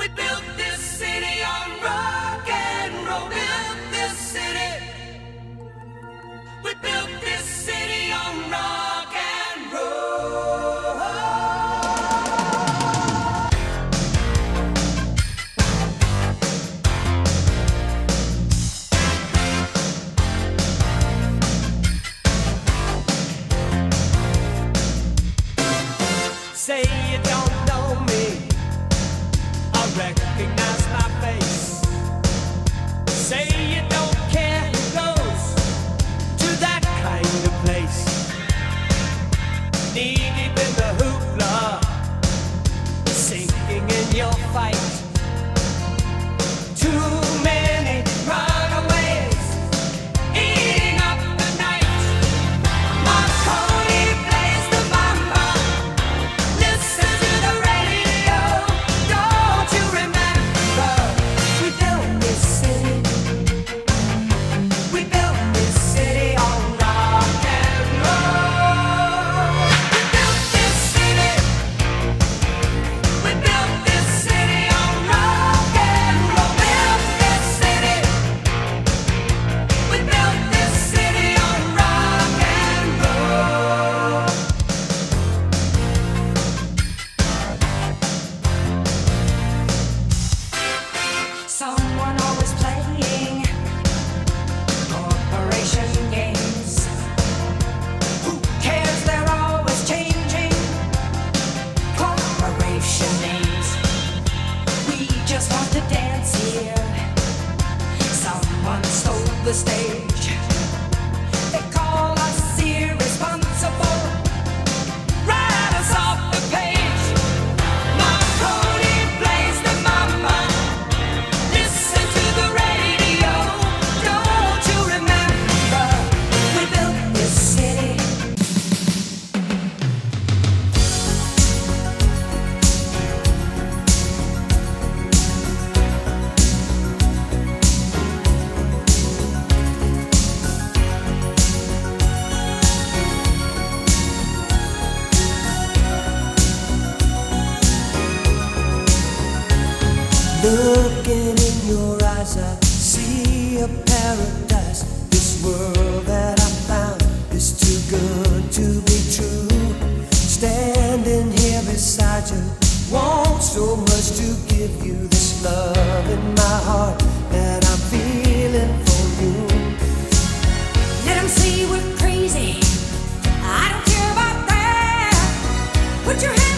We built this city on rock and roll. Built this city. We built this city on rock and roll. Say you don't know me, I recognize my face. Say you don't care who goes to that kind of place. Knee deep in the hoopla, sinking in your fight. Too many runaways eating up the night. Marconi plays the mambo. Listen to the radio. Don't you remember? We built this city. We built this city on rock and roll. We built this city. We built this city on rock and roll. Built this city. We built this city on rock and roll. Someone always playing corporation games. Who cares? They're always changing corporation names. We just want to dance here. Someone stole the stage. They call us irresponsible. Write us off the page. Marconi plays the mambo. Listen to the radio. Don't you remember? We built this city. Looking in your eyes, I see a paradise. This world that I found is too good to be true. Standing here beside you, want so much to give you this love in my heart that I'm feeling for you. Let 'em say we're crazy. I don't care about that. Put your hands